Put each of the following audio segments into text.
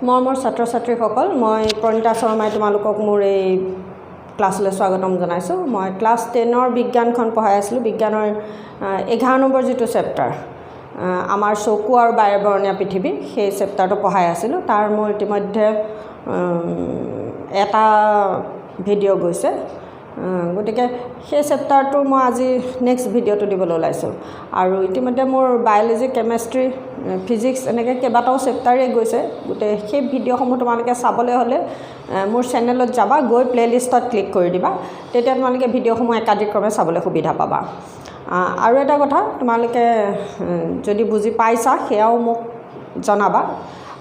মোৰ ছাত্ৰ ছাত্ৰীসকল মই প্ৰণীতা শৰ্মাই তোমালোকক মোৰ এই ক্লাছলৈ স্বাগতম জনাইছোঁ। মই ক্লাছ 10ৰ বিজ্ঞানখন পঢ়াই আছিলোঁ। বিজ্ঞানৰ 11 নম্বৰ যিটো চেপ্টাৰ আমাৰ চকু আৰু বায়ুবৰণীয়া পৃথিৱী, সেই চেপ্টাৰটো পঢ়াই আছিলোঁ। তাৰ মোৰ ইতিমধ্যে এটা ভিডিঅ' গৈছে, গতিকে সেই চেপ্টাৰটো মই আজি নেক্সট ভিডিঅ'টো দিবলৈ ওলাইছোঁ। আৰু ইতিমধ্যে মোৰ বায়'লজি, কেমেষ্ট্ৰি, ফিজিক্স এনেকৈ কেইবাটাও চেপ্টাৰেই গৈছে। গোটেই সেই ভিডিঅ'সমূহ তোমালোকে চাবলৈ হ'লে মোৰ চেনেলত যাবা, গৈ প্লে'লিষ্টত ক্লিক কৰি দিবা, তেতিয়া তোমালোকে ভিডিঅ'সমূহ একাধিক্ৰমে চাবলৈ সুবিধা পাবা। আৰু এটা কথা, তোমালোকে যদি বুজি পাইছা সেয়াও মোক জনাবা।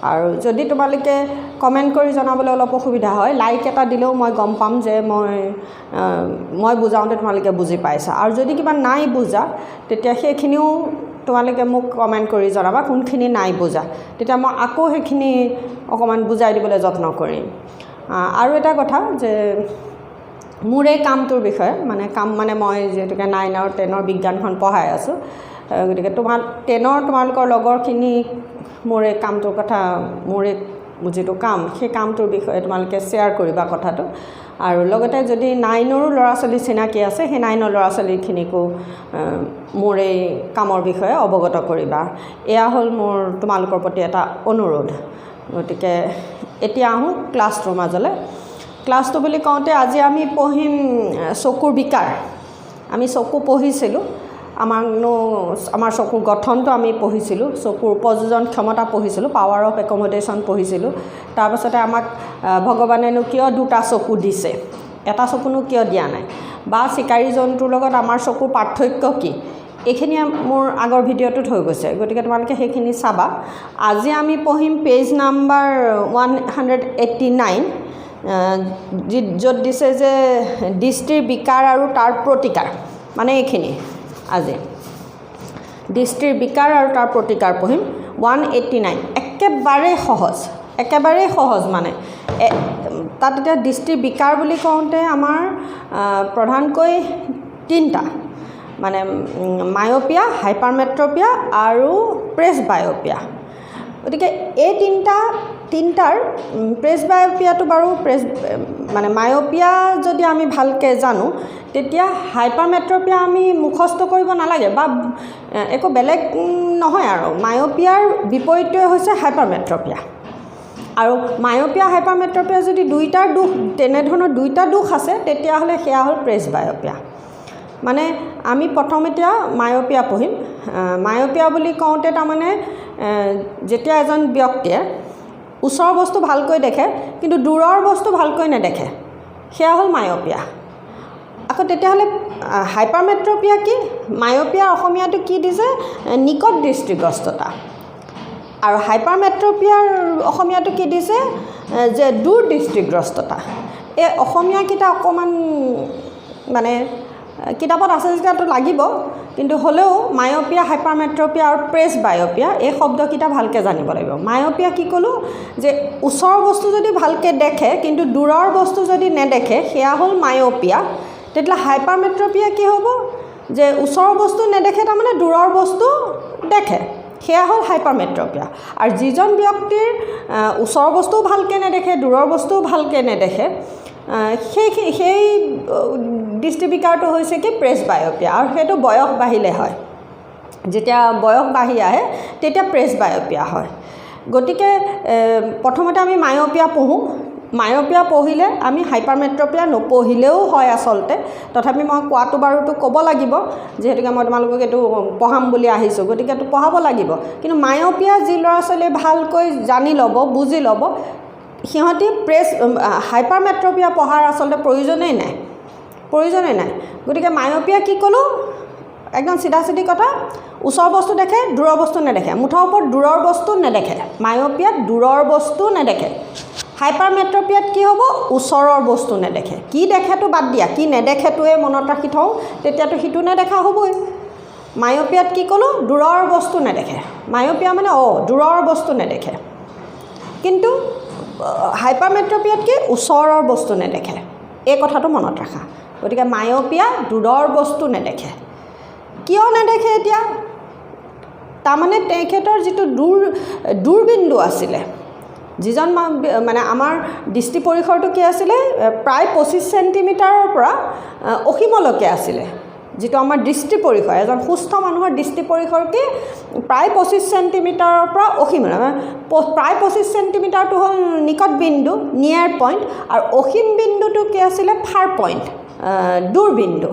আৰু যদি তোমালোকে কমেণ্ট কৰি জনাবলৈ অলপ অসুবিধা হয়, লাইক এটা দিলেও মই গম পাম যে মই বুজাওঁতে তোমালোকে বুজি পাইছা। আৰু যদি কিবা নাই বুজা, তেতিয়া সেইখিনিও তোমালোকে মোক কমেণ্ট কৰি জনাবা কোনখিনি নাই বুজা, তেতিয়া মই আকৌ সেইখিনি অকণমান বুজাই দিবলৈ যত্ন কৰিম। আৰু এটা কথা যে মোৰ এই কামটোৰ বিষয়ে মানে মই যিহেতুকে 9 আৰু 10ৰ বিজ্ঞানখন পঢ়াই আছোঁ, গতিকে 10ৰ তোমালোকৰ লগৰখিনি মোৰ এই কামটোৰ কথা, মোৰ এই যিটো কাম, সেই কামটোৰ বিষয়ে তোমালোকে শ্বেয়াৰ কৰিবা কথাটো। আৰু লগতে যদি 9ৰো ল'ৰা ছোৱালী চিনাকি আছে, সেই 9ৰ ল'ৰা ছোৱালীখিনিকো মোৰ এই কামৰ বিষয়ে অৱগত কৰিবা। এয়া হ'ল মোৰ তোমালোকৰ প্ৰতি এটা অনুৰোধ। গতিকে এতিয়া আহোঁ ক্লাছটোৰ মাজলৈ। ক্লাছটো বুলি কওঁতে আজি আমি পঢ়িম চকুৰ বিকাৰ। আমি চকু পঢ়িছিলোঁ, আমাৰ চকুৰ গঠনটো আমি পঢ়িছিলোঁ, চকুৰ উপযোজন ক্ষমতা পঢ়িছিলোঁ, পাৱাৰ অফ একমডেশ্যন পঢ়িছিলোঁ। তাৰপাছতে আমাক ভগৱানেনো কিয় দুটা চকু দিছে, এটা চকুনো কিয় দিয়া নাই, বা চিকাৰী জন্তুৰ লগত আমাৰ চকুৰ পাৰ্থক্য কি, এইখিনি মোৰ আগৰ ভিডিঅ'টোত হৈ গৈছে। গতিকে তোমালোকে সেইখিনি চাবা। আজি আমি পঢ়িম পেজ নাম্বাৰ 189, য'ত দিছে যে দৃষ্টিৰ বিকাৰ আৰু তাৰ প্ৰতিকাৰ, মানে এইখিনি আজি দৃষ্টিৰ বিকাৰ আৰু তাৰ প্ৰতিকাৰ পঢ়িম। 189 একেবাৰেই সহজ মানে। তাত এতিয়া দৃষ্টিৰ বিকাৰ বুলি কওঁতে আমাৰ প্ৰধানকৈ 3টা, মানে মায়'পিয়া, হাইপাৰমেট্ৰপিয়া আৰু প্ৰেছ বায়'পিয়া। গতিকে এই তিনিটাৰ প্ৰেছ বায়'পিয়াটো বাৰু মানে মায়'পিয়া যদি আমি ভালকৈ জানো, তেতিয়া হাইপাৰমেট্ৰপিয়া আমি মুখস্থ কৰিব নালাগে, বা একো বেলেগ নহয়। আৰু মায়'পিয়াৰ বিপৰীতটোৱে হৈছে হাইপাৰমেট্ৰপিয়া। আৰু মায়'পিয়া, হাইপাৰমেট্ৰপিয়া যদি তেনেধৰণৰ দুইটা দোষ আছে, তেতিয়াহ'লে সেয়া হ'ল প্ৰেছ বায়'পিয়া। মানে আমি প্ৰথম এতিয়া মায়'পিয়া পঢ়িম। মায়'পিয়া বুলি কওঁতে তাৰমানে যেতিয়া এজন ব্যক্তিয়ে ওচৰৰ বস্তু ভালকৈ দেখে কিন্তু দূৰৰ বস্তু ভালকৈ নেদেখে, সেয়া হ'ল মায়'পিয়া। আকৌ তেতিয়াহ'লে হাইপাৰমেট্ৰপিয়া কি? মায়'পিয়াৰ অসমীয়াটো কি দিছে? নিকট দৃষ্টিগ্ৰস্ততা। আৰু হাইপাৰমেট্ৰপিয়াৰ অসমীয়াটো কি দিছে? যে দূৰ দৃষ্টিগ্ৰস্ততা। এই অসমীয়াকেইটা অকণমান মানে কিতাপত আছে যেতিয়াতো লাগিব, কিন্তু হ'লেও মায়'পিয়া, হাইপাৰমেট্ৰপিয়া আৰু প্ৰেছ বায়'পিয়া এই শব্দকেইটা ভালকৈ জানিব লাগিব। মায়'পিয়া কি ক'লোঁ? যে ওচৰৰ বস্তু যদি ভালকৈ দেখে কিন্তু দূৰৰ বস্তু যদি নেদেখে, সেয়া হ'ল মায়'পিয়া। তেতিয়াহ'লে হাইপাৰমেট্ৰপিয়া কি হ'ব? যে ওচৰৰ বস্তু নেদেখে, তাৰমানে দূৰৰ বস্তু দেখে, সেয়া হ'ল হাইপাৰমেট্ৰপিয়া। আৰু যিজন ব্যক্তিৰ ওচৰৰ বস্তুও ভালকৈ নেদেখে, দূৰৰ বস্তুও ভালকৈ নেদেখে, সেই দৃষ্টিবিকাৰটো হৈছে কি? প্ৰেছ বায়'পিয়া। আৰু সেইটো বয়স বাঢ়িলে হয়। যেতিয়া বয়স বাঢ়ি আহে তেতিয়া প্ৰেছ বায়'পিয়া হয়। গতিকে প্ৰথমতে আমি মায়'পিয়া পঢ়োঁ। মায়'পিয়া পঢ়িলে আমি হাইপাৰমেট্ৰপিয়া নপঢ়িলেও হয় আচলতে, তথাপি মই কোৱাটো বাৰুতো ক'ব লাগিব, যিহেতুকে মই তোমালোকক এইটো পঢ়াম বুলি আহিছোঁ, গতিকে এইটো পঢ়াব লাগিব। কিন্তু মায়'পিয়া যি ল'ৰা ছোৱালীয়ে ভালকৈ জানি ল'ব, বুজি ল'ব, সিহঁতি হাইপাৰমেট্ৰপিয়া পঢ়াৰ আচলতে প্ৰয়োজনেই নাই। গতিকে মায়'পিয়া কি ক'লোঁ? একদম চিধা কথা, ওচৰৰ বস্তু দেখে, দূৰৰ বস্তু নেদেখে। মুঠৰ ওপৰত দূৰৰ বস্তু নেদেখে। মায়'পিয়াত দূৰৰ বস্তু নেদেখে। হাইপাৰমেট্ৰপিয়াত কি হ'ব? ওচৰৰ বস্তু নেদেখে। কি দেখেতো বাদ দিয়া, কি নেদেখেটোৱে মনত ৰাখি থওঁ, তেতিয়াতো সিটো নেদেখা হ'বই। মায়'পিয়াত কি ক'লোঁ? দূৰৰ বস্তু নেদেখে। মায়'পিয়া মানে দূৰৰ বস্তু নেদেখে। কিন্তু হাইপাৰমেট্ৰপিয়াত কি? ওচৰৰ বস্তু নেদেখে। এই কথাটো মনত ৰাখা। গতিকে মায়'পিয়া দূৰৰ বস্তু নেদেখে। কিয় নেদেখে এতিয়া? তাৰমানে তেখেতৰ যিটো দূৰবিন্দু আছিলে, যিজন মানে আমাৰ দৃষ্টি পৰিসৰটো কি আছিলে প্ৰায় 25 চেণ্টিমিটাৰৰ পৰা অসীমলৈকে আছিলে যিটো আমাৰ দৃষ্টি পৰিসৰ এজন সুস্থ মানুহৰ দৃষ্টি পৰিসৰ কি প্ৰায় 25 চেণ্টিমিটাৰৰ পৰা অসীমলৈ প্ৰায় 25 চেণ্টিমিটাৰটো হ'ল নিকট বিন্দু নিয়াৰ পইণ্ট আৰু অসীম বিন্দুটো কি আছিলে ফাৰ পইণ্ট দূৰ বিন্দু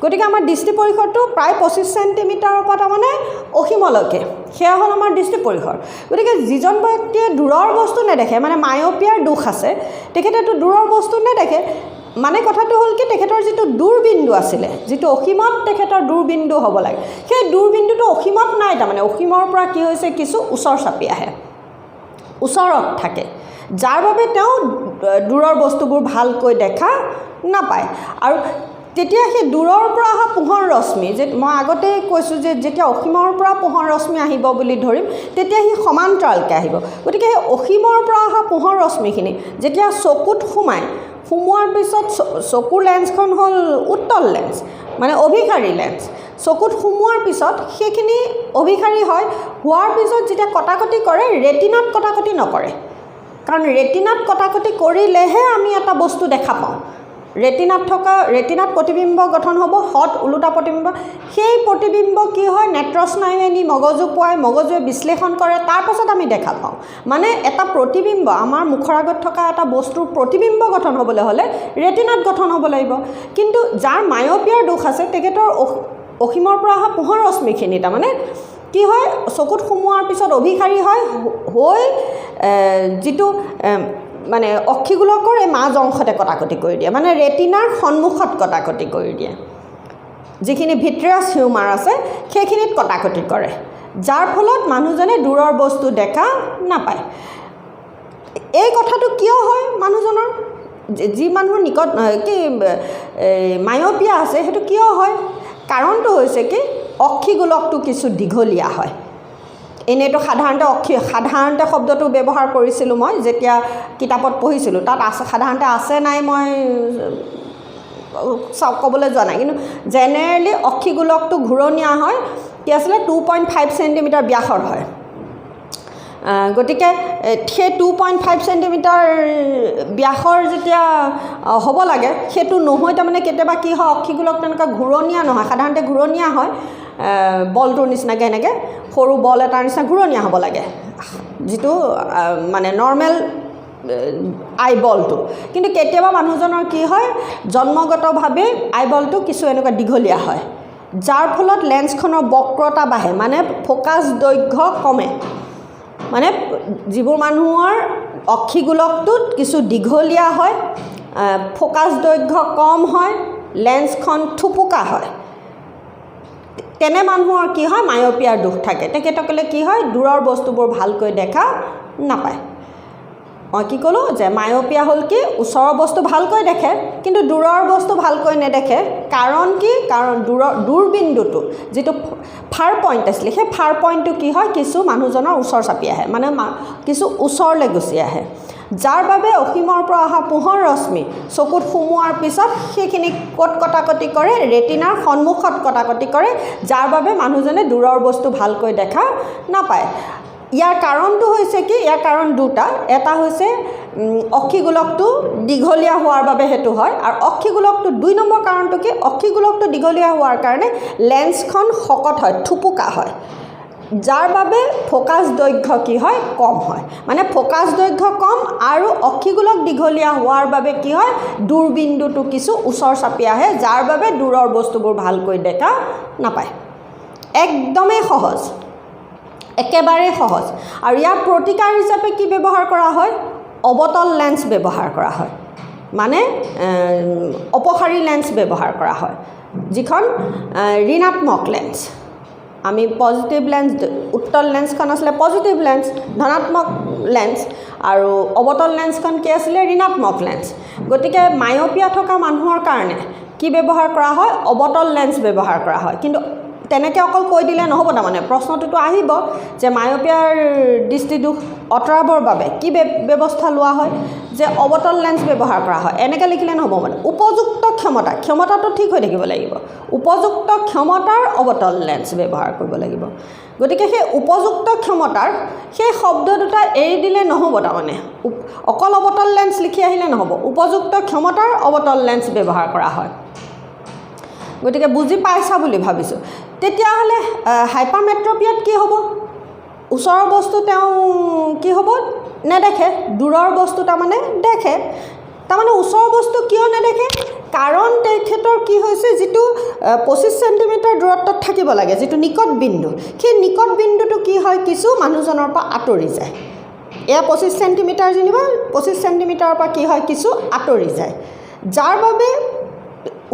গতিকে আমাৰ দৃষ্টি পৰিসৰটো প্ৰায় 25 চেণ্টিমিটাৰৰ পৰা তাৰমানে অসীমলৈকে সেয়া হ'ল আমাৰ দৃষ্টি পৰিসৰ গতিকে যিজন ব্যক্তিয়ে দূৰৰ বস্তু নেদেখে মানে মায়োপিয়াৰ দুখ আছে তেখেতেতো দূৰৰ বস্তু নেদেখে মানে কথাটো হ'ল কি তেখেতৰ যিটো দূৰবিন্দু আছিলে যিটো অসীমত তেখেতৰ দূৰবিন্দু হ'ব লাগে সেই দূৰবিন্দুটো অসীমত নাই তাৰমানে অসীমৰ পৰা কি হৈছে কিছু ওচৰ চাপি আহে ওচৰত থাকে যাৰ বাবে তেওঁ দূৰৰ বস্তুবোৰ ভালকৈ দেখা নাপায় আৰু তেতিয়া সেই দূৰৰ পৰা অহা পোহৰ ৰশ্মি যে মই আগতে কৈছোঁ যে যেতিয়া অসীমৰ পৰা পোহৰ ৰশ্মি আহিব বুলি ধৰিম তেতিয়া সি সমান্তৰালকৈ আহিব গতিকে সেই অসীমৰ পৰা অহা পোহৰ ৰশ্মিখিনি যেতিয়া চকুত সোমোৱাৰ পিছত চকুৰ লেন্সখন হ'ল উত্তল লেন্স মানে অভিসাৰী লেন্স চকুত সোমোৱাৰ পিছত সেইখিনি অভিসাৰী হয় হোৱাৰ পিছত যেতিয়া কটাকটি কৰে ৰেটিনাত কটাকটি নকৰে কাৰণ ৰেটিনাত কটাকটি কৰিলেহে আমি এটা বস্তু দেখা পাওঁ ৰেটিনাত প্ৰতিবিম্ব গঠন হ'ব হট ওলোটা প্ৰতিবিম্ব সেই প্ৰতিবিম্ব কি হয় নেত্ৰস্নায়ুৱে নি মগজু পোৱাই মগজুৱে বিশ্লেষণ কৰে তাৰ পাছত আমি দেখা পাওঁ মানে এটা প্ৰতিবিম্ব আমাৰ মুখৰ আগত থকা এটা বস্তুৰ প্ৰতিবিম্ব গঠন হ'বলৈ হ'লে ৰেটিনাত গঠন হ'ব লাগিব কিন্তু যাৰ মায়োপিয়াৰ দোষ আছে তেখেতৰ অসীমৰ পৰা অহা পোহৰ ৰশ্মিখিনি তাৰমানে কি হয় চকুত সোমোৱাৰ পিছত অভিসাৰী হয় হৈ যিটো মানে অক্ষিগোলকৰ এই মাজ অংশতে কটাকটি কৰি দিয়ে মানে ৰেটিনাৰ সন্মুখত কটাকটি কৰি দিয়ে যিখিনি ভিট্ৰিয়াছ হিউমাৰ আছে সেইখিনিত কটাকটি কৰে যাৰ ফলত মানুহজনে দূৰৰ বস্তু দেখা নাপায় এই কথাটো কিয় হয় মানুহজনৰ যি মানুহৰ নিকট কি মায়োপিয়া আছে সেইটো কিয় হয় কাৰণটো হৈছে কি অক্ষিগোলকটো কিছু দীঘলীয়া হয় এনেইতো সাধাৰণতে শব্দটো ব্যৱহাৰ কৰিছিলোঁ মই যেতিয়া কিতাপত পঢ়িছিলোঁ তাত সাধাৰণতে আছে নাই মই ক'বলৈ যোৱা নাই কিন্তু জেনেৰেলি অক্ষিগোলকটো ঘূৰণীয়া হয় কি আছিলে 2.5 চেণ্টিমিটাৰ ব্যাসৰ হয় গতিকে সেই 2.5 চেণ্টিমিটাৰ ব্যাসৰ যেতিয়া হ'ব লাগে সেইটো নহয় তাৰমানে কেতিয়াবা কি হয় অক্ষিগোলক তেনেকুৱা ঘূৰণীয়া নহয় সাধাৰণতে ঘূৰণীয়া হয় বলটোৰ নিচিনাকৈ এনেকৈ সৰু বল এটাৰ নিচিনা ঘূৰণীয়া হ'ব লাগে যিটো মানে নৰ্মেল আইবলটো কিন্তু কেতিয়াবা মানুহজনৰ কি হয় জন্মগতভাৱে আইবলটো কিছু এনেকুৱা দীঘলীয়া হয় যাৰ ফলত লেন্সখনৰ বক্ৰতা বাঢ়ে মানে ফ'কাছ দৈৰ্ঘ্য কমে মানে যিবোৰ মানুহৰ অক্ষিগোলকটোত কিছু দীঘলীয়া হয় ফ'কাছ দৈৰ্ঘ্য কম হয় লেন্সখন থুপুকা হয় তেনে মানুহৰ কি হয় মায়োপিয়াৰ দোষ থাকে তেখেতসকলে কি হয় দূৰৰ বস্তুবোৰ ভালকৈ দেখা নাপায় মই কি ক'লোঁ যে মায়োপিয়া হ'ল কি ওচৰৰ বস্তু ভালকৈ দেখে কিন্তু দূৰৰ বস্তু ভালকৈ নেদেখে কাৰণ কি কাৰণ দূৰবিন্দুটো যিটো ফাৰ পইণ্ট আছিলে সেই ফাৰ পইণ্টটো কি হয় কিছু মানুহজনৰ ওচৰ চাপি আহে মানে কিছু ওচৰলৈ গুচি আহে যাৰ বাবে অসীমৰ পৰা অহা পোহৰ ৰশ্মি চকুত সোমোৱাৰ পিছত সেইখিনি ক'ত কটাকটি কৰে ৰেটিনাৰ সন্মুখত কটাকটি কৰে যাৰ বাবে মানুহজনে দূৰৰ বস্তু ভালকৈ দেখা নাপায় ইয়াৰ কাৰণটো হৈছে কি ইয়াৰ কাৰণ দুটা এটা হৈছে অক্ষিগোলকটো দীঘলীয়া হোৱাৰ বাবে সেইটো হয় আৰু অক্ষিগোলকটো 2 নম্বৰ কাৰণটো কি অক্ষিগোলকটো দীঘলীয়া হোৱাৰ কাৰণে লেন্সখন শকত হয় থুপুকা হয় যাৰ বাবে ফ'কাছ দৈৰ্ঘ্য কি হয় কম হয় মানে ফ'কাছ দৈৰ্ঘ্য কম আৰু অক্ষিগোলক দীঘলীয়া হোৱাৰ বাবে কি হয় দূৰবিন্দুটো কিছু ওচৰ চাপি আহে যাৰ বাবে দূৰৰ বস্তুবোৰ ভালকৈ দেখা নাপায় একদমেই সহজ একেবাৰে সহজ আৰু ইয়াৰ প্ৰতিকাৰ হিচাপে কি ব্যৱহাৰ কৰা হয় অৱতল লেন্স ব্যৱহাৰ কৰা হয় মানে অপসাৰী লেন্স ব্যৱহাৰ কৰা হয় যিখন ঋণাত্মক লেন্স আমি পজিটিভ লেন্স উত্তল লেন্সখন আছিলে পজিটিভ লেন্স ধনাত্মক লেন্স আৰু অৱতল লেন্সখন কি আছিলে ঋণাত্মক লেন্স গতিকে মায়োপিয়া থকা মানুহৰ কাৰণে কি ব্যৱহাৰ কৰা হয় অৱতল লেন্স ব্যৱহাৰ কৰা হয় কিন্তু তেনেকৈ অকল কৈ দিলে নহ'ব তাৰমানে প্ৰশ্নটোতো আহিব যে মায়োপিয়াৰ দৃষ্টিদোষ আঁতৰাবৰ বাবে কি ব্যৱস্থা লোৱা হয় যে অৱতল লেন্স ব্যৱহাৰ কৰা হয় এনেকৈ লিখিলে নহ'ব মানে উপযুক্ত ক্ষমতাটো ঠিক হৈ থাকিব লাগিব উপযুক্ত ক্ষমতাৰ অৱতল লেন্স ব্যৱহাৰ কৰিব লাগিব গতিকে সেই উপযুক্ত ক্ষমতাৰ সেই শব্দ দুটা এৰি দিলে নহ'ব তাৰমানে অকল অৱতল লেন্স লিখি আহিলে নহ'ব উপযুক্ত ক্ষমতাৰ অৱতল লেন্স ব্যৱহাৰ কৰা হয় গতিকে বুজি পাইছা বুলি ভাবিছোঁ তেতিয়াহ'লে হাইপাৰমেট্ৰপিয়াত কি হ'ব ওচৰৰ বস্তু তেওঁ কি হ'ব নেদেখে দূৰৰ বস্তু তাৰমানে দেখে তাৰমানে ওচৰৰ বস্তু কিয় নেদেখে কাৰণ তেখেতৰ কি হৈছে যিটো 25 চেণ্টিমিটাৰ দূৰত্বত থাকিব লাগে যিটো নিকট বিন্দু সেই নিকট বিন্দুটো কি হয় কিছু মানুহজনৰ পৰা আঁতৰি যায় এয়া 25 চেণ্টিমিটাৰ যেনিবা 25 চেণ্টিমিটাৰৰ পৰা কি হয় কিছু আঁতৰি যায় যাৰ বাবে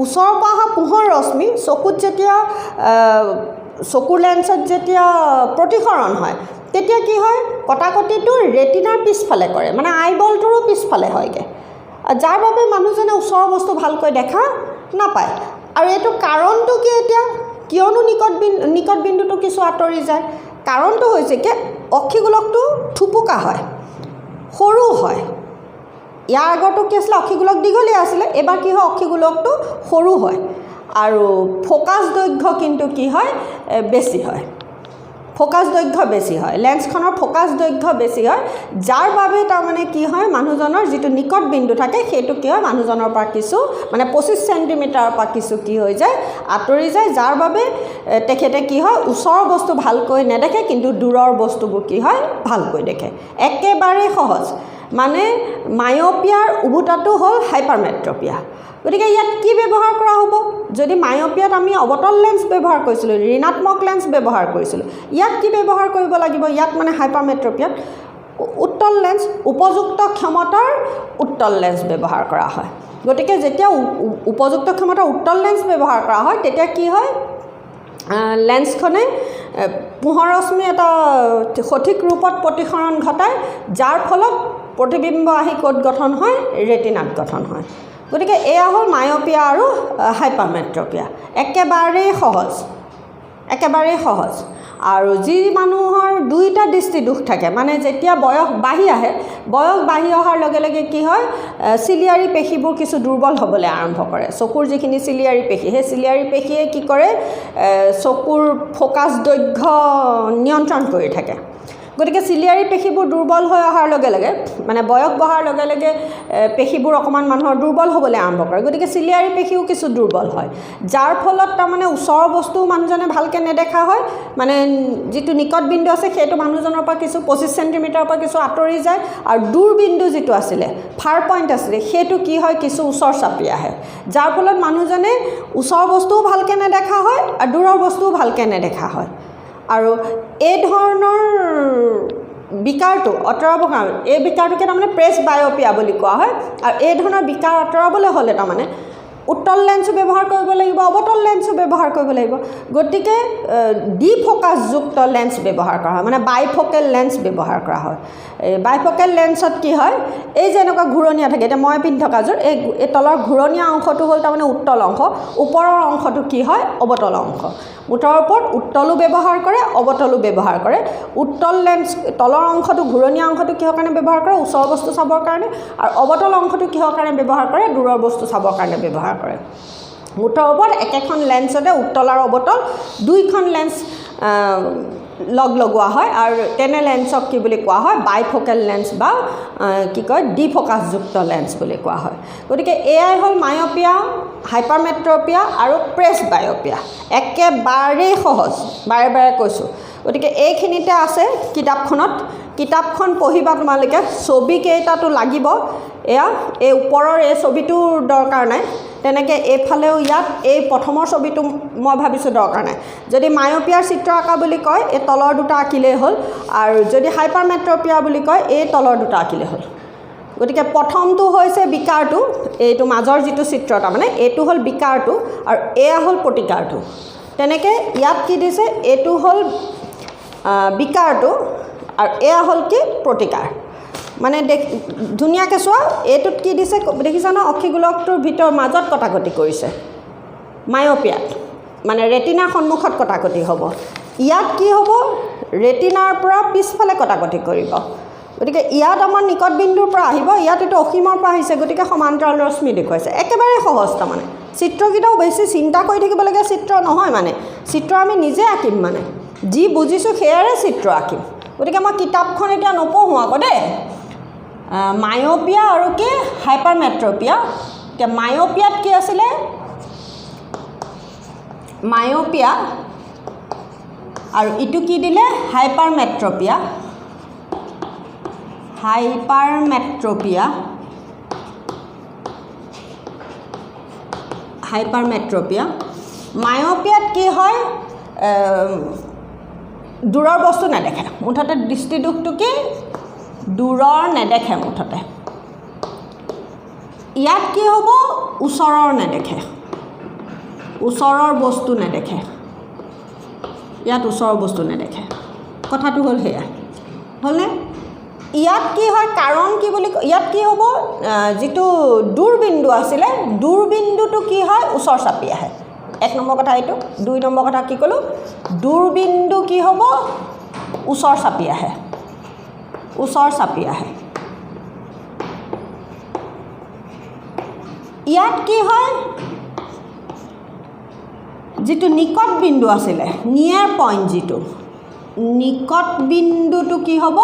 ওচৰৰ পৰা অহা পোহৰ ৰশ্মি চকুত যেতিয়া চকুৰ লেন্সত যেতিয়া প্ৰতিসৰণ হয় তেতিয়া কি হয় কটাকটিটো ৰেটিনাৰ পিছফালে কৰে মানে আইবলটোৰো পিছফালে হয়গে যাৰ বাবে মানুহজনে ওচৰৰ বস্তু ভালকৈ দেখা নাপায় আৰু এইটো কাৰণটো কি এতিয়া কিয়নো নিকট বিন্দুটো কিছু আঁতৰি যায় কাৰণটো হৈছে কি অক্ষিগোলকটো থুপুকা হয় সৰু হয় ইয়াৰ আগৰটো কি আছিলে অক্ষিগোলক দীঘলীয়া আছিলে এবাৰ কি হয় অক্ষিগোলকটো সৰু হয় আৰু ফোকাছ দৈৰ্ঘ্য কিন্তু কি হয় বেছি হয় ফোকাছ দৈৰ্ঘ্য বেছি হয় লেন্সখনৰ ফোকাছ দৈৰ্ঘ্য বেছি হয় যাৰ বাবে তাৰমানে কি হয় মানুহজনৰ যিটো নিকট বিন্দু থাকে সেইটো কি হয় মানুহজনৰ পৰা কিছু মানে 25 চেণ্টিমিটাৰৰ পৰা কিছু কি হৈ যায় আঁতৰি যায় যাৰ বাবে তেখেতে কি হয় ওচৰৰ বস্তু ভালকৈ নেদেখে কিন্তু দূৰৰ বস্তুবোৰ কি হয় ভালকৈ দেখে একেবাৰে সহজ মানে মায়োপিয়াৰ উভতাটো হ'ল হাইপাৰমেট্ৰপিয়া গতিকে ইয়াত কি ব্যৱহাৰ কৰা হ'ব যদি মায়োপিয়াত আমি অৱতল লেন্স ব্যৱহাৰ কৰিছিলোঁ ঋণাত্মক লেন্স ব্যৱহাৰ কৰিছিলোঁ ইয়াত কি ব্যৱহাৰ কৰিব লাগিব ইয়াত মানে হাইপাৰমেট্ৰপিয়াত উত্তল লেন্স উপযুক্ত ক্ষমতাৰ উত্তল লেন্স ব্যৱহাৰ কৰা হয় গতিকে যেতিয়া উপযুক্ত ক্ষমতাৰ উত্তল লেন্স ব্যৱহাৰ কৰা হয় তেতিয়া কি হয় লেন্সখনে পোহৰ ৰশ্মি এটা সঠিক ৰূপত প্ৰতিসৰণ ঘটায় যাৰ ফলত প্ৰতিবিম্ব আহি ক'ত গঠন হয় ৰেটিনাত গঠন হয় গতিকে এয়া হ'ল মায়োপিয়া আৰু হাইপাৰমেট্ৰপিয়া একেবাৰেই সহজ আৰু যি মানুহৰ দুইটা দৃষ্টি দোষ থাকে মানে যেতিয়া বয়স বাঢ়ি অহাৰ লগে লগে কি হয় চিলিয়াৰী পেশীবোৰ কিছু দুৰ্বল হ'বলৈ আৰম্ভ কৰে চকুৰ যিখিনি চিলিয়াৰী পেশী সেই চিলিয়াৰী পেশীয়ে কি কৰে চকুৰ ফোকাছ দৈৰ্ঘ্য নিয়ন্ত্ৰণ কৰি থাকে গতিকে চিলিয়াৰী পেশীবোৰ দুৰ্বল হৈ অহাৰ লগে লগে মানে বয়স বঢ়াৰ লগে লগে পেশীবোৰ অকণমান মানুহৰ দুৰ্বল হ'বলৈ আৰম্ভ কৰে গতিকে চিলিয়াৰী পেশীও কিছু দুৰ্বল হয় যাৰ ফলত তাৰমানে ওচৰৰ বস্তু মানুহজনে ভালকৈ নেদেখা হয় মানে যিটো নিকট বিন্দু আছে সেইটো মানুহজনৰ পৰা কিছু 25 চেণ্টিমিটাৰৰ পৰা কিছু আঁতৰি যায় আৰু দূৰ বিন্দু যিটো আছিলে ফাৰ পইণ্ট আছিলে সেইটো কি হয় কিছু ওচৰ চাপি আহে যাৰ ফলত মানুহজনে ওচৰৰ বস্তুও ভালকৈ নেদেখা হয় আৰু দূৰৰ বস্তুও ভালকৈ নেদেখা হয় আৰু এই ধৰণৰ বিকাৰটো আঁতৰাবৰ কাৰণে এই বিকাৰটোকে তাৰমানে প্ৰেছ বায়'পিয়া বুলি কোৱা হয় আৰু এই ধৰণৰ বিকাৰ আঁতৰাবলৈ হ'লে তাৰমানে উত্তল লেন্সো ব্যৱহাৰ কৰিব লাগিব অৱতল লেন্সো ব্যৱহাৰ কৰিব লাগিব গতিকে ডিফোকাছযুক্ত লেন্স ব্যৱহাৰ কৰা হয় মানে বাইফোকেল লেন্স ব্যৱহাৰ কৰা হয় এই বাইফোকেল লেন্সত কি হয় এই যে এনেকুৱা ঘূৰণীয়া থাকে এতিয়া মই পিন্ধি থকাযোৰ এই তলৰ ঘূৰণীয়া অংশটো হ'ল তাৰমানে উত্তল অংশ ওপৰৰ অংশটো কি হয় অৱতল অংশ মুঠৰ ওপৰত উত্তলো ব্যৱহাৰ কৰে অৱতলো ব্যৱহাৰ কৰে উত্তল লেন্স তলৰ অংশটো ঘূৰণীয়া অংশটো কিহৰ কাৰণে ব্যৱহাৰ কৰে ওচৰৰ বস্তু চাবৰ কাৰণে আৰু অৱতল অংশটো কিহৰ কাৰণে ব্যৱহাৰ কৰে দূৰৰ বস্তু চাবৰ কাৰণে ব্যৱহাৰ কৰে মুঠৰ ওপৰত একেখন লেন্সতে উত্তল আৰু অৱতল দুইখন লেন্স লগ লগোৱা হয় আৰু তেনে লেন্সক কি বুলি কোৱা হয় বাইফোকেল লেন্স বা কি কয় ডিফোকাছযুক্ত লেন্স বুলি কোৱা হয় গতিকে এয়াই হ'ল মায়োপিয়া হাইপাৰমেট্ৰপিয়া আৰু প্ৰেছ বায়'পিয়া একেবাৰেই সহজ বাৰে বাৰে কৈছোঁ গতিকে এইখিনিতে আছে কিতাপখন পঢ়িবা তোমালোকে ছবিকেইটাতো লাগিব এয়া এই ওপৰৰ এই ছবিটোৰ দৰকাৰ নাই তেনেকৈ এইফালেও ইয়াত এই প্ৰথমৰ ছবিটো মই ভাবিছোঁ দৰকাৰ নাই যদি মায়োপিয়াৰ চিত্ৰ আঁকা বুলি কয় এই তলৰ দুটা আঁকিলেই হ'ল আৰু যদি হাইপাৰমেট্ৰপিয়া বুলি কয় এই তলৰ দুটা আঁকিলেই হ'ল গতিকে প্ৰথমটো হৈছে বিকাৰটো এইটো মাজৰ যিটো চিত্ৰ তাৰমানে এইটো হ'ল বিকাৰটো আৰু এয়া হ'ল প্ৰতিকাৰটো তেনেকৈ ইয়াত কি দিছে এইটো হ'ল বিকাৰটো আৰু এয়া হ'ল কি প্ৰতিকাৰ মানে ধুনীয়াকৈ চোৱা এইটোত কি দিছে দেখিছা ন অক্ষিগোলকটোৰ ভিতৰ মাজত কটাকটি কৰিছে মায়োপিয়াত মানে ৰেটিনাৰ সন্মুখত কটাকটি হ'ব ইয়াত কি হ'ব ৰেটিনাৰ পৰা পিছফালে কটাকটি কৰিব গতিকে ইয়াত আমাৰ নিকট বিন্দুৰ পৰা আহিব, ইয়াত এইটো অসীমৰ পৰা আহিছে, গতিকে সমান্তৰাল ৰশ্মি দেখুৱাইছে। একেবাৰে সহজ তাৰমানে। চিত্ৰকেইটাও বেছি চিন্তা কৰি থাকিবলগীয়া চিত্ৰ নহয়, মানে চিত্ৰ আমি নিজে আঁকিম, মানে যি বুজিছোঁ সেয়াৰে চিত্ৰ আঁকিম। গতিকে মই কিতাপখন এতিয়া নপঢ়োঁ আকৌ দেই। মায়'পিয়া আৰু কি হাইপাৰমেট্ৰপিয়া। এতিয়া মায়'পিয়াত কি আছিলে? মায়'পিয়া আৰু ইটো কি দিলে? হাইপাৰমেট্ৰপিয়া। Hypermetropia, hypermetropia. মায়'পিয়াত কি হয়? দূৰৰ বস্তু নেদেখে, মুঠতে দৃষ্টিদোষটো কি? দূৰৰ নেদেখে মুঠতে। ইয়াত কি হ'ব? ওচৰৰ নেদেখে, ওচৰৰ বস্তু নেদেখে। ইয়াত ওচৰৰ বস্তু নেদেখে। কথাটো হ'ল সেয়া, হ'লনে? ইয়াত কি হয়? কাৰণ কি বুলি ইয়াত কি হ'ব? যিটো দূৰবিন্দু আছিলে, দূৰবিন্দুটো কি হয়? ওচৰ চাপি আহে। 1 নম্বৰ কথা এইটো। 2 নম্বৰ কথা কি ক'লোঁ? দূৰবিন্দু কি হ'ব? ওচৰ চাপি আহে, ওচৰ চাপি আহে। ইয়াত কি হয়? যিটো নিকট বিন্দু আছিলে, নিয়াৰ পইণ্ট যিটো, নিকট বিন্দুটো কি হ'ব?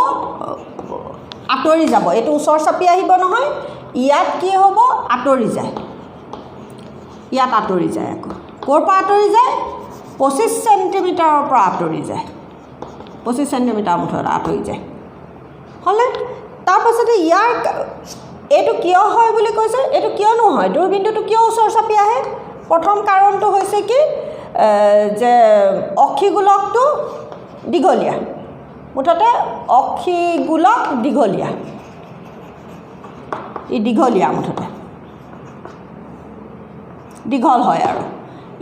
আঁতৰি যাব। এইটো ওচৰ চাপি আহিব নহয়, ইয়াত কি হ'ব? আঁতৰি যায়। ইয়াত আঁতৰি যায়। আকৌ ক'ৰ পৰা আঁতৰি যায়? 25 চেণ্টিমিটাৰৰ পৰা আঁতৰি যায়। 25 চেণ্টিমিটাৰ মুঠত আঁতৰি যায়, হ'লে? তাৰপাছতে ইয়াৰ এইটো কিয় হয় বুলি কৈছে? এইটো কিয়নো হয়? দূৰবিন্দুটো কিয় ওচৰ চাপি আহে? প্ৰথম কাৰণটো হৈছে কি? যে অক্ষিগোলকটো দীঘলীয়া, মুঠতে অক্ষিগোলক দীঘলীয়া, ই দীঘলীয়া, মুঠতে দীঘল হয়। আৰু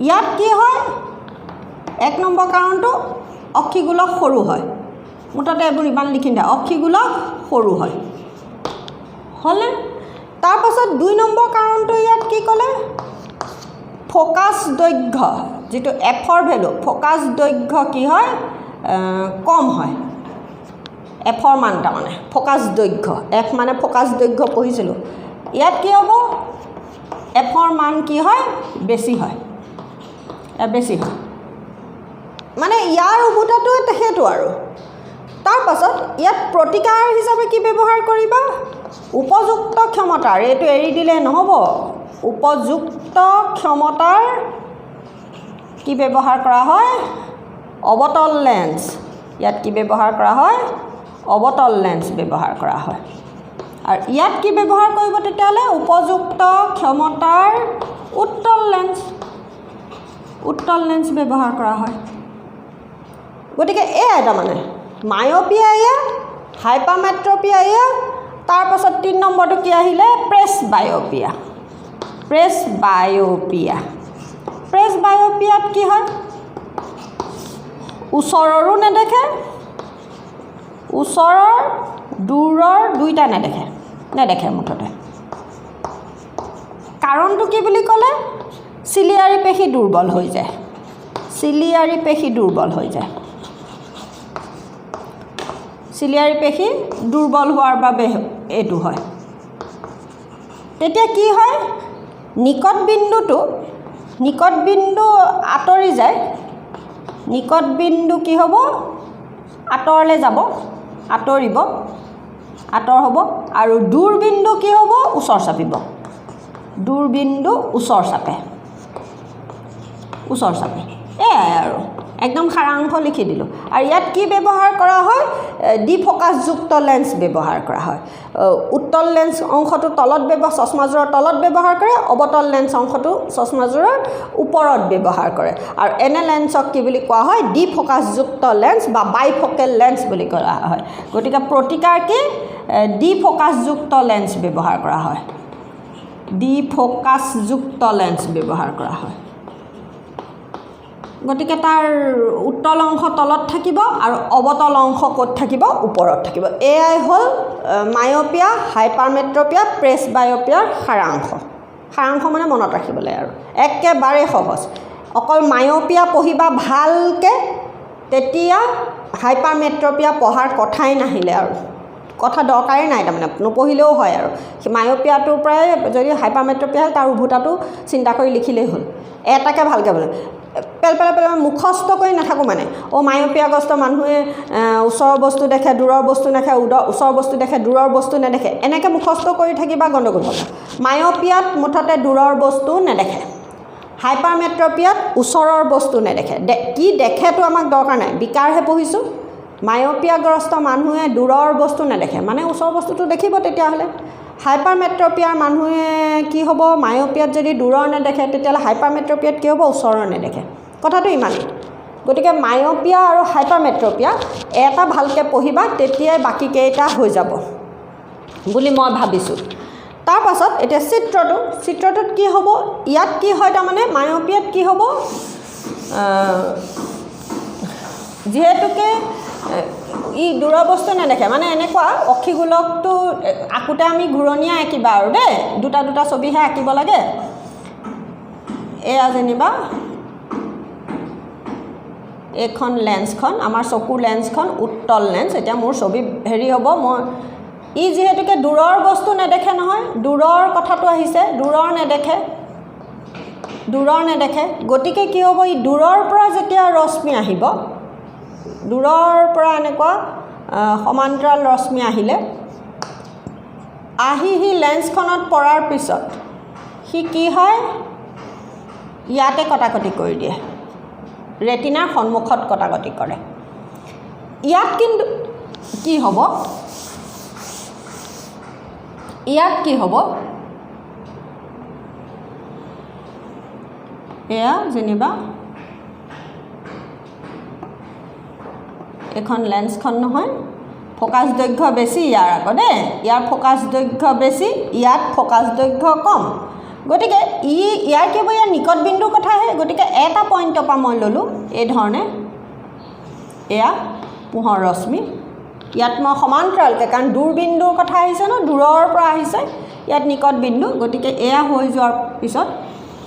ইয়াত কি হয়? 1 নম্বৰ কাৰণটো অক্ষিগোলক সৰু হয়, মুঠতে এইবোৰ ইমান লিখি দিয়ে, অক্ষিগোলক সৰু হয়, হ'লে? তাৰপাছত 2 নম্বৰ কাৰণটো ইয়াত কি ক'লে? ফ'কাছ দৈৰ্ঘ্য, যিটো এফৰ ভেলু, ফ'কাছ দৈৰ্ঘ্য কি হয়? কম হয়। এফৰ মান তাৰমানে ফ'কাছ দৈৰ্ঘ্য, এফ মানে ফ'কাছ দৈৰ্ঘ্য পঢ়িছিলোঁ। ইয়াত কি হ'ব? এফৰ মান কি হয়? বেছি হয়, বেছি হয়। মানে ইয়াৰ উভতাটো সেইটো আৰু। তাৰপাছত ইয়াত প্ৰতিকাৰ হিচাপে কি ব্যৱহাৰ কৰিবা? উপযুক্ত ক্ষমতাৰ, এইটো এৰি দিলে নহ'ব। উপযুক্ত ক্ষমতাৰ কি ব্যৱহাৰ কৰা হয়? অৱতল লেন্স। ইয়াত কি ব্যৱহাৰ কৰা হয়? অৱতল লেন্স ব্যৱহাৰ কৰা হয়। আৰু ইয়াত কি ব্যৱহাৰ কৰিব তেতিয়াহ'লে? উপযুক্ত ক্ষমতাৰ উত্তল লেন্স, উত্তল লেন্স ব্যৱহাৰ কৰা হয়। গতিকে এয়াই তাৰমানে মায়'পিয়া এয়া, হাইপাৰমেট্ৰপিয়া এয়া। তাৰপাছত 3 নম্বৰটো কি আহিলে? প্ৰেছবায়'পিয়া। প্ৰেছবায়'পিয়া, প্ৰেছবায়'পিয়াত কি হয়? ওচৰৰো নেদেখে, ওচৰৰ দূৰৰ দুইটা নেদেখে মুঠতে। কাৰণটো কি বুলি ক'লে? চিলিয়াৰী পেশী দুৰ্বল হৈ যায়, চিলিয়াৰী পেশী দুৰ্বল হৈ যায়। চিলিয়াৰী পেশী দুৰ্বল হোৱাৰ বাবে এইটো হয়। তেতিয়া কি হয়? নিকট বিন্দু আঁতৰি যায়, নিকট বিন্দু কি হ'ব? আঁতৰলৈ যাব, আঁতৰিব, আঁতৰ হ'ব। আৰু দূৰবিন্দু কি হ'ব? ওচৰ চাপিব। দূৰবিন্দু ওচৰ চাপে, ওচৰ চাপে। এয়াই আৰু একদম সাৰাংশ লিখি দিলোঁ। আৰু ইয়াত কি ব্যৱহাৰ কৰা হয়? ডিফ'কাছযুক্ত লেন্স ব্যৱহাৰ কৰা হয়। উত্তল লেন্স অংশটো তলত চশমাযোৰৰ তলত ব্যৱহাৰ কৰে, অৱতল লেন্স অংশটো চশমাযোৰৰ ওপৰত ব্যৱহাৰ কৰে। আৰু এনে লেন্সক কি বুলি কোৱা হয়? ডিফ'কাছযুক্ত লেন্স বা বাইফকেল লেন্স বুলি কোৱা হয়। গতিকে প্ৰতিকাৰ কি? ডিফ'কাছযুক্ত লেন্স ব্যৱহাৰ কৰা হয়, ডিফ'কাছযুক্ত লেন্স ব্যৱহাৰ কৰা হয়। গতিকে তাৰ উত্তল অংশ তলত থাকিব আৰু অৱতল অংশ ক'ত থাকিব? ওপৰত থাকিব। এয়াই হ'ল মায়'পিয়া, হাইপাৰমেট্ৰপিয়া, প্ৰেছবায়'পিয়াৰ সাৰাংশ। সাৰাংশ মানে মনত ৰাখিবলৈ আৰু একেবাৰে সহজ। অকল মায়'পিয়া পঢ়িবা ভালকৈ, তেতিয়া হাইপাৰমেট্ৰপিয়া পঢ়াৰ কথাই নাহিলে আৰু কথা দৰকাৰেই নাই তাৰমানে নপঢ়িলেও হয় আৰু মায়'পিয়াটোৰ পৰাই যদি হাইপাৰমেট্ৰপিয়া হয় তাৰ উভতাটো চিন্তা কৰি লিখিলেই হ'ল এটাকে ভালকৈ বোলে পেল মুখস্থ কৰি নাথাকোঁ মানে মায়'পিয়াগ্ৰস্ত মানুহে ওচৰৰ বস্তু দেখে দূৰৰ বস্তু দেখে ওচৰৰ বস্তু দেখে দূৰৰ বস্তু নেদেখে এনেকৈ মুখস্থ কৰি থাকিবা গণ্ডগোল হ'ব মায়'পিয়াত মুঠতে দূৰৰ বস্তু নেদেখে হাইপাৰমেট্ৰপিয়াত ওচৰৰ বস্তু নেদেখে কি দেখেতো আমাক দৰকাৰ নাই বিকাৰহে পঢ়িছোঁ মায়'পিয়াগ্ৰস্ত মানুহে দূৰৰ বস্তু নেদেখে মানে ওচৰৰ বস্তুটো দেখিব তেতিয়াহ'লে হাইপাৰমেট্ৰপিয়াৰ মানুহে কি হ'ব মায়'পিয়াত যদি দূৰৰ নেদেখে তেতিয়াহ'লে হাইপাৰমেট্ৰপিয়াত কি হ'ব ওচৰৰ নেদেখে কথাটো ইমানেই গতিকে মায়'পিয়া আৰু হাইপাৰমেট্ৰপিয়া এটা ভালকৈ পঢ়িবা তেতিয়াই বাকীকেইটা হৈ যাব বুলি মই ভাবিছোঁ তাৰপাছত এতিয়া চিত্ৰটোত কি হ'ব ইয়াত কি হয় তাৰমানে মায়'পিয়াত কি হ'ব যিহেতুকে ই দূৰৰ বস্তু নেদেখে মানে এনেকুৱা অক্ষিগোলকটো আঁকোতে আমি ঘূৰণীয়া আঁকিবা আৰু দেই দুটা ছবিহে আঁকিব লাগে এয়া যেনিবা এইখন লেন্সখন আমাৰ চকুৰ লেন্সখন উত্তল লেন্স এতিয়া মোৰ ছবি হেৰি হ'ব মই ই যিহেতুকে দূৰৰ বস্তু নেদেখে নহয় দূৰৰ কথাটো আহিছে দূৰৰ নেদেখে গতিকে কি হ'ব ই দূৰৰ পৰা যেতিয়া ৰশ্মি আহিব দূৰৰ পৰা এনেকুৱা সমান্তৰাল ৰশ্মি আহিলে আহি সি লেন্সখনত পৰাৰ পিছত সি কি হয় ইয়াতে কটাকটি কৰি দিয়ে ৰেটিনাৰ সন্মুখত কটাকটি কৰে ইয়াত কিন্তু কি হ'ব এয়া যেনিবা এখন লেন্সখন নহয় ফ'কাছ দৈৰ্ঘ্য বেছি ইয়াৰ আকৌ দেই ইয়াৰ ফ'কাছ দৈৰ্ঘ্য বেছি ইয়াত ফ'কাছ দৈৰ্ঘ্য কম গতিকে ইয়াৰ কি হ'ব ইয়াৰ নিকট বিন্দুৰ কথাহে গতিকে এটা পইণ্টৰ পৰা মই ল'লোঁ এই ধৰণে এয়া পোহৰ ৰশ্মি ইয়াত মই সমান্তৰালকৈ কাৰণ দূৰবিন্দুৰ কথা আহিছে ন দূৰৰ পৰা আহিছে ইয়াত নিকট বিন্দু গতিকে এয়া হৈ যোৱাৰ পিছত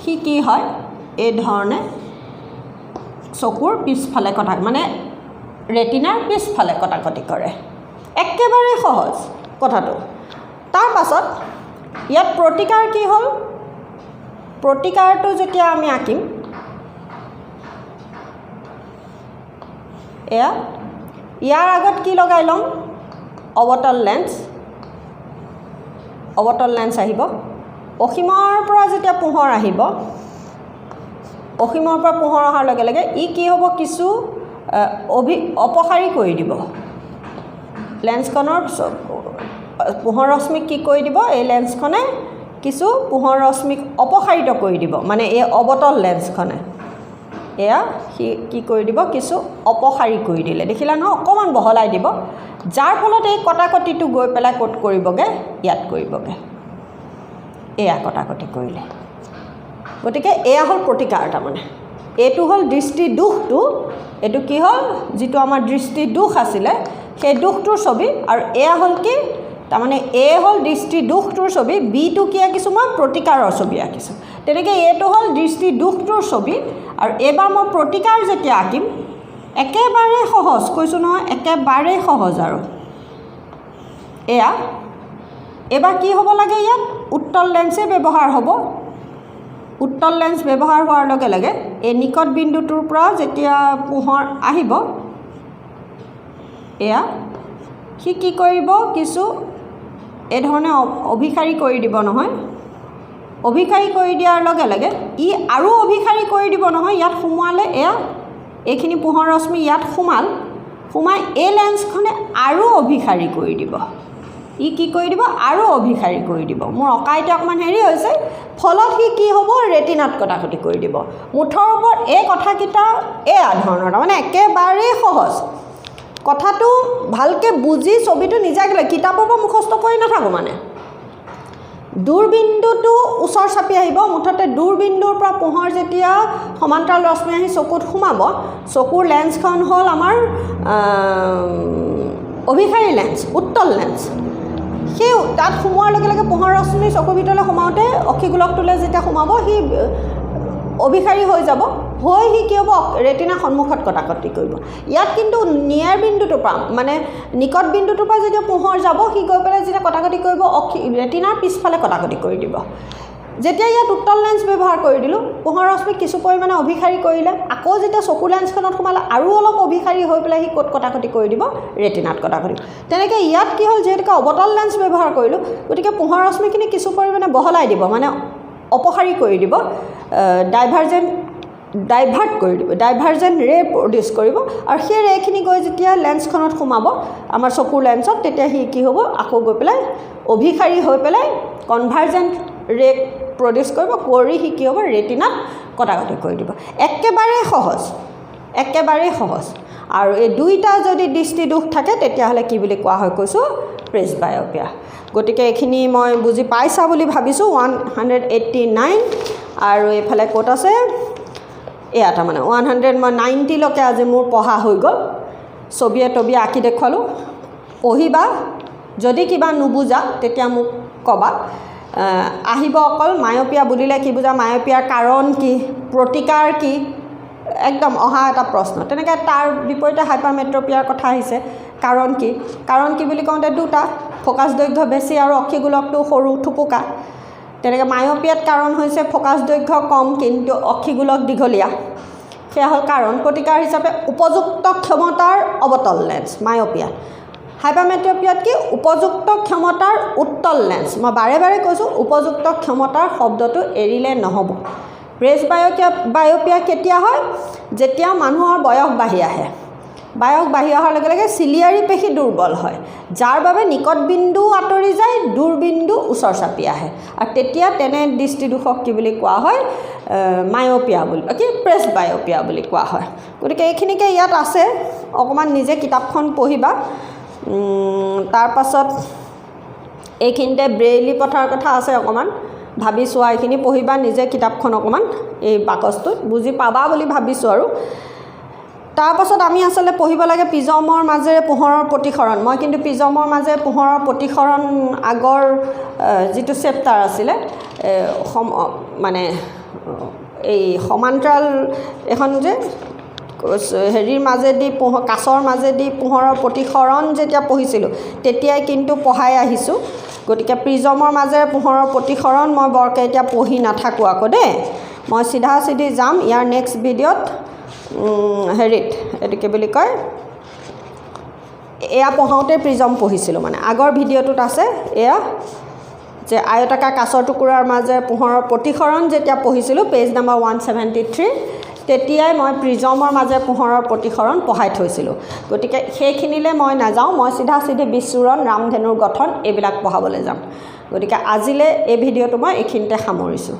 সি কি হয় এই ধৰণে চকুৰ পিছফালে মানে ৰেটিনাৰ পিছফালে কটাকটি কৰে একেবাৰে সহজ কথাটো তাৰ পাছত ইয়াত প্ৰতিকাৰ কি হ'ল প্ৰতিকাৰটো যেতিয়া আমি আঁকিম এয়া ইয়াৰ আগত কি লগাই ল'ম অৱতল লেন্স আহিব অসীমৰ পৰা যেতিয়া পোহৰ আহিব অসীমৰ পৰা পোহৰ অহাৰ লগে লগে ই কি হ'ব কিছু অপসাৰী কৰি দিব লেন্সখনৰ পোহৰ ৰশ্মিক কি কৰি দিব এই লেন্সখনে কিছু পোহৰ ৰশ্মিক অপসাৰিত কৰি দিব মানে এই অৱতল লেন্সখনে এয়া সি কি কৰি দিব কিছু অপসাৰী কৰি দিলে দেখিলা নহয় অকণমান বহলাই দিব যাৰ ফলত এই কটাকটিটো গৈ পেলাই ক'ত কৰিবগৈ ইয়াত কৰিবগৈ এয়া কটাকটি কৰিলে গতিকে এয়া হ'ল প্ৰতিকাৰ তাৰমানে এইটো হ'ল দৃষ্টি দোষটো এইটো কি হ'ল যিটো আমাৰ দৃষ্টি দোষ আছিলে সেই দোষটোৰ ছবি আৰু এয়া হ'ল কি তাৰমানে এ হ'ল দৃষ্টি দোষটোৰ ছবি বিটো কি আঁকিছোঁ মই প্ৰতিকাৰৰ ছবি আঁকিছোঁ তেনেকৈ এইটো হ'ল দৃষ্টি দোষটোৰ ছবি আৰু এইবাৰ মই প্ৰতিকাৰ যেতিয়া আঁকিম একেবাৰে সহজ কৈছোঁ নহয় একেবাৰে সহজ আৰু এয়া এইবাৰ কি হ'ব লাগে ইয়াত উত্তল লেন্সে ব্যৱহাৰ হ'ব উত্তল লেন্স ব্যৱহাৰ হোৱাৰ লগে লগে এই নিকট বিন্দুটোৰ পৰা যেতিয়া পোহৰ আহিব এয়া সি কি কৰিব কিছু এই ধৰণে অভিসাৰী কৰি দিব নহয় অভিসাৰী কৰি দিয়াৰ লগে লগে ই আৰু অভিসাৰী কৰি দিব নহয় ইয়াত সোমোৱালে এয়া এইখিনি পোহৰ ৰশ্মি ইয়াত সোমাই এই লেন্সখনে আৰু অভিসাৰী কৰি দিব ই কি কৰি দিব আৰু অভিসাৰী কৰি দিব মোৰ অকাইতে অকণমান হেৰি হৈছে ফলত সি কি হ'ব ৰেটিনাত কটাকটি কৰি দিব মুঠৰ ওপৰত এই কথাকেইটা এয়া ধৰণৰ তাৰমানে একেবাৰেই সহজ কথাটো ভালকৈ বুজি ছবিটো নিজাকৈ কিতাপৰ পৰা মুখস্থ কৰি নাথাকোঁ মানে দূৰবিন্দুটো ওচৰ চাপি আহিব মুঠতে দূৰবিন্দুৰ পৰা পোহৰ যেতিয়া সমান্তৰাল ৰশ্মি আহি চকুত সোমাব চকুৰ লেন্সখন হ'ল আমাৰ অভিসাৰী লেন্স উত্তল লেন্স সেই তাত সোমোৱাৰ লগে লগে পোহৰ ৰশ্মি চকুৰ ভিতৰলৈ সোমাওঁতে অক্ষিগোলকটোলৈ যেতিয়া সোমাব সি অভিসাৰী হৈ যাব হৈ সি কি হ'ব ৰেটিনা সন্মুখত কটাকটি কৰিব ইয়াত কিন্তু নিয়াৰ বিন্দুটোৰ পৰা মানে নিকট বিন্দুটোৰ পৰা যেতিয়া পোহৰ যাব সি গৈ পেলাই যেতিয়া কটাকটি কৰিব ৰেটিনাৰ পিছফালে কটাকটি কৰি দিব যেতিয়া ইয়াত উত্তল লেন্স ব্যৱহাৰ কৰি দিলোঁ পোহৰ ৰশ্মিক কিছু পৰিমাণে অভিসাৰী কৰিলে আকৌ যেতিয়া চকু লেন্সখনত সোমালে আৰু অলপ অভিসাৰী হৈ পেলাই সি ক'ত কটাকটি কৰি দিব ৰেটিনাত কটাকটি তেনেকৈ ইয়াত কি হ'ল যিহেতুকে অৱতল লেন্স ব্যৱহাৰ কৰিলোঁ গতিকে পোহৰ ৰশ্মিখিনি কিছু পৰিমাণে বহলাই দিব মানে অপসাৰী কৰি দিব ডাইভাৰ্ট কৰি দিব ডাইভাৰ্জেণ্ট ৰে প্ৰডিউচ কৰিব আৰু সেই ৰেখিনি গৈ যেতিয়া লেন্সখনত সোমাব আমাৰ চকুৰ লেন্সত তেতিয়া সি কি হ'ব আকৌ গৈ পেলাই অভিসাৰী হৈ পেলাই কনভাৰ্জেণ্ট ৰে প্ৰডিউচ কৰিব কৰি সি কি হ'ব ৰেটিনাত কটাকটি কৰি দিব একেবাৰে সহজ আৰু এই দুইটা যদি দৃষ্টিদোষ থাকে তেতিয়াহ'লে কি বুলি কোৱা হয় কৈছোঁ প্ৰেছবায়পিয়া গতিকে এইখিনি মই বুজি পাইছা বুলি ভাবিছোঁ 189 আৰু এইফালে ক'ত আছে এয়া তাৰমানে 190লৈকে আজি মোৰ পঢ়া হৈ গ'ল ছবিয়ে তবিয়ে আঁকি দেখুৱালোঁ পঢ়িবা যদি কিবা নুবুজা তেতিয়া মোক ক'বা আহিব অকল মায়পিয়া বুলিলে কি বুজা মায়পিয়াৰ কাৰণ কি প্ৰতিকাৰ কি একদম অহা এটা প্ৰশ্ন তেনেকৈ তাৰ বিপৰীতে হাইপাৰমেট্ৰপিয়াৰ কথা আহিছে কাৰণ কি বুলি কওঁতে দুটা ফ'কাছ দৈৰ্ঘ্য বেছি আৰু অক্ষিগোলকটো সৰু থুপুকা তেনেকৈ মায়পিয়াত কাৰণ হৈছে ফ'কাছ দৈৰ্ঘ্য কম কিন্তু অক্ষিগোলক দীঘলীয়া সেয়া হ'ল কাৰণ প্ৰতিকাৰ হিচাপে উপযুক্ত ক্ষমতাৰ অৱতল লেন্স মায়পিয়াত হাইপাৰমেট্ৰপিয়াত কি উপযুক্ত ক্ষমতাৰ উত্তল লেন্স মই বাৰে বাৰে কৈছোঁ উপযুক্ত ক্ষমতাৰ শব্দটো এৰিলে নহ'ব প্ৰেছবায়পিয়া কেতিয়া হয় যেতিয়া মানুহৰ বয়স বাঢ়ি আহে বয়স বাঢ়ি অহাৰ লগে লগে চিলিয়াৰী পেশী দুৰ্বল হয় যাৰ বাবে নিকট বিন্দু আঁতৰি যায় দূৰ বিন্দু ওচৰ চাপি আহে আৰু তেতিয়া তেনে দৃষ্টিদোষক কি বুলি কোৱা হয় মায়পিয়া বুলি কি প্ৰেছবায়পিয়া বুলি কোৱা হয় গতিকে এইখিনিকে ইয়াত আছে অকণমান নিজে কিতাপখন পঢ়িবা তাৰ পাছত এইখিনিতে ব্ৰেইলি পথাৰ কথা আছে অকণমান ভাবি চোৱা এইখিনি পঢ়িবা নিজে কিতাপখন অকণমান এই বাকচটোত বুজি পাবা বুলি ভাবিছোঁ আৰু তাৰপাছত আমি আচলতে পঢ়িব লাগে প্ৰিজমৰ মাজেৰে পোহৰৰ প্ৰতিসৰণ মই কিন্তু প্ৰিজমৰ মাজেৰে পোহৰৰ প্ৰতিসৰণ আগৰ যিটো চেপ্টাৰ আছিলে মানে এই সমান্তৰাল এখন যে হেৰিৰ মাজেদি কাছৰ মাজেদি পোহৰৰ প্ৰতিসৰণ যেতিয়া পঢ়িছিলোঁ তেতিয়াই কিন্তু পঢ়াই আহিছোঁ গতিকে প্ৰিজমৰ মাজেৰে পোহৰৰ প্ৰতিসৰণ মই বৰকৈ এতিয়া পঢ়ি নাথাকোঁ আকৌ দেই মই চিধা যাম ইয়াৰ নেক্সট ভিডিঅ'ত হেৰিত এইটো কি বুলি কয় এয়া পঢ়াওঁতে প্ৰিজম পঢ়িছিলোঁ মানে আগৰ ভিডিঅ'টোত আছে এয়া যে আয়তাকাৰ কাছৰ টুকুৰাৰ মাজেৰে পোহৰৰ প্ৰতিসৰণ যেতিয়া পঢ়িছিলোঁ পেজ নম্বৰ 173 তেতিয়াই মই প্ৰিজমৰ মাজে পোহৰৰ প্ৰতিসৰণ পঢ়াই থৈছিলোঁ গতিকে সেইখিনিলৈ মই নাযাওঁ মই চিধা বিচ্ছুৰণ ৰামধেনুৰ গঠন এইবিলাক পঢ়াবলৈ যাম গতিকে আজিলৈ এই ভিডিঅ'টো মই এইখিনিতে সামৰিছোঁ